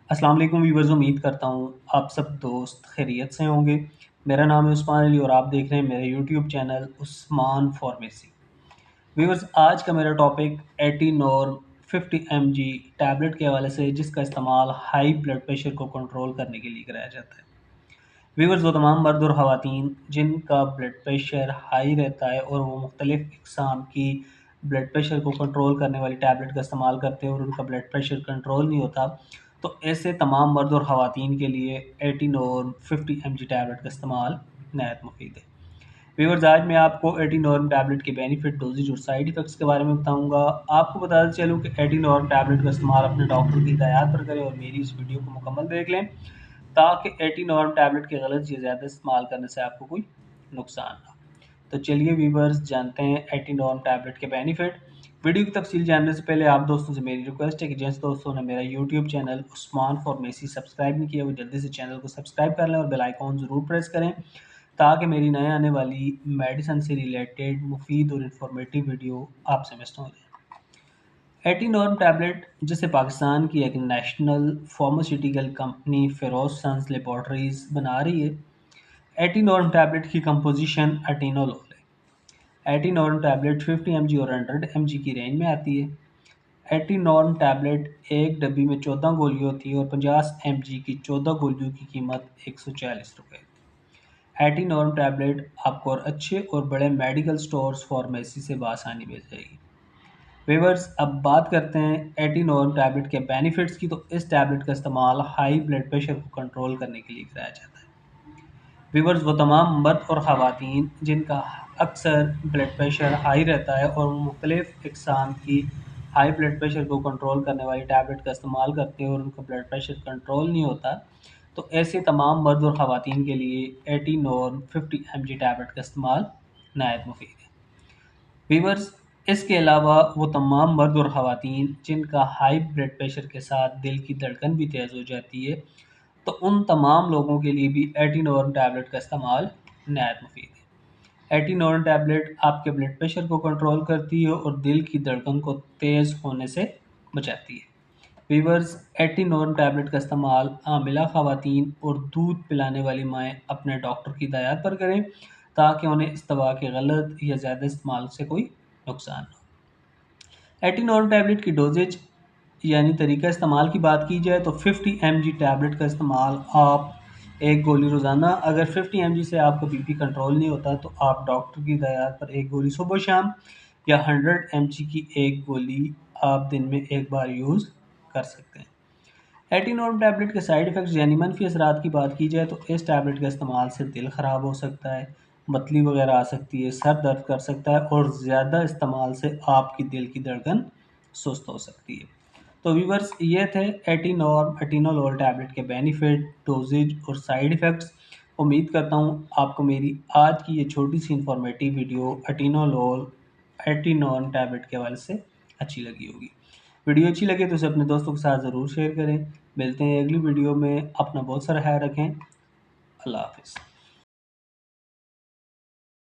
अस्सलाम वालेकुम व्यूवर्स, उम्मीद करता हूँ आप सब दोस्त खैरियत से होंगे। मेरा नाम है उस्मान अली और आप देख रहे हैं मेरा YouTube channel Usman pharmacy. Viewers, आज का मेरा टॉपिक एटीनॉर्म 50 mg टैबलेट के हवाले से, जिसका इस्तेमाल हाई ब्लड प्रेशर को कंट्रोल करने के लिए कराया जाता है। व्यूवर्स, वो तमाम मर्द और ख़वातीन जिनका ब्लड प्रेशर हाई रहता है और वो मुख्तलिफ़ इक़साम की ब्लड प्रेशर को कंट्रोल करने वाली टैबलेट का इस्तेमाल करते हैं और उनका ब्लड प्रेशर कंट्रोल नहीं होता, तो ऐसे तमाम मर्द और ख़वातीन के लिए एटीनॉर्म 50 mg टैबलेट का इस्तेमाल नहायत मुफीद है। व्यूअर्स, आज मैं आपको एटीनॉर्म टैबलेट के बेनिफिट, डोजेज और साइड इफ़ेक्ट्स के बारे में बताऊंगा। आपको बताते चलूँ कि एटीनॉर्म टैबलेट का इस्तेमाल अपने डॉक्टर की हिदायत पर करें और मेरी इस वीडियो को मुकम्मल देख लें, ताकि एटीनॉर्म टैबलेट के गलत या ज़्यादा इस्तेमाल करने से आपको कोई नुकसान ना हो। तो चलिए व्यूअर्स, जानते हैं एटीनॉर्म टैबलेट के बेनिफिट। वीडियो की तफसील जानने से पहले आप दोस्तों से मेरी रिक्वेस्ट है कि जिन दोस्तों ने मेरा YouTube channel Usman pharmacy subscribe नहीं किया, वो जल्दी से चैनल को सब्सक्राइब कर लें और बेल आइकॉन ज़रूर प्रेस करें, ताकि मेरी नए आने वाली मेडिसिन से रिलेटेड मुफीद और इन्फॉर्मेटिव वीडियो आपसे मिस ना हो जाए। एटीनॉर्म टैबलेट, जिसे पाकिस्तान की एक national pharmaceutical company Feroz sons laboratories बना रही है। एटीनॉर्म टैबलेट की कंपोजिशन एटीनोलोल है। एटीनॉर्म टैबलेट 50 mg और 100 mg की रेंज में आती है। एटीनॉर्म टैबलेट एक डब्बी में 14 गोली होती है और 50 mg की 14 गोलियों की कीमत 140 रुपये। एटीनॉर्म टैबलेट आपको और अच्छे और बड़े मेडिकल स्टोर्स फार्मेसी से बआसानी मिल जाएगी। व्यूअर्स, अब बात करते हैं एटीनॉर्म टैबलेट के बेनिफिट्स की। तो इस टैबलेट का इस्तेमाल हाई ब्लड प्रेशर को कंट्रोल करने के लिए कराया जाता है। व्यूअर्स, वो तमाम मर्द और ख़वातीन जिनका अक्सर ब्लड प्रेशर हाई रहता है और वो मुख्तलिफ़ इक़साम की हाई ब्लड प्रेशर को कंट्रोल करने वाली टैबलेट का इस्तेमाल करते हैं और उनका ब्लड प्रेशर कंट्रोल नहीं होता, तो ऐसे तमाम मर्द और ख़वातीन के लिए एटीनॉर्म 50 mg टैबलेट का इस्तेमाल नहायत मुफीद है। व्यूअर्स, इसके अलावा वो तमाम मर्द और ख़वातीन जिनका हाई ब्लड प्रेशर के साथ दिल की धड़कन भी तेज़ हो जाती है, तो उन तमाम लोगों के लिए भी एटीनॉर्म टैबलेट का इस्तेमाल नहायत मुफीद है। एटीनॉर्म टैबलेट आपके ब्लड प्रेशर को कंट्रोल करती है और दिल की धड़कन को तेज़ होने से बचाती है। व्यूअर्स, एटीनॉर्म टैबलेट का इस्तेमाल हामिला ख़वातीन और दूध पिलाने वाली माएँ अपने डॉक्टर की हिदायत पर करें, ताकि उन्हें इस दवा के गलत या ज़्यादा इस्तेमाल से कोई नुकसान ना हो। एटीनॉर्म टैबलेट की डोजेज यानी तरीका इस्तेमाल की बात की जाए, तो 50 mg टैबलेट का इस्तेमाल आप एक गोली रोज़ाना, अगर 50 mg से आपका बीपी कंट्रोल नहीं होता, तो आप डॉक्टर की हिदायत पर एक गोली सुबह शाम या 100 mg की एक गोली आप दिन में एक बार यूज़ कर सकते हैं। एटीनॉर्म टैबलेट के साइड इफ़ेक्ट्स यानी मनफी असरात की बात की जाए, तो इस टैबलेट के इस्तेमाल से दिल ख़राब हो सकता है, मतली वगैरह आ सकती है, सर दर्द कर सकता है और ज़्यादा इस्तेमाल से आपकी दिल की धड़कन सुस्त हो सकती है। तो व्यूअर्स, ये थे एटीनॉर्म एटीनोलोल टैबलेट के बेनिफिट, डोजेज और साइड इफ़ेक्ट्स। उम्मीद करता हूँ आपको मेरी आज की ये छोटी सी इंफॉर्मेटिव वीडियो एटीनॉर्म टैबलेट के हवाले से अच्छी लगी होगी। वीडियो अच्छी लगे तो उसे अपने दोस्तों के साथ ज़रूर शेयर करें। मिलते हैं अगली वीडियो में। अपना बहुत सारा ख्याल रखें। अल्लाह हाफ़िज़।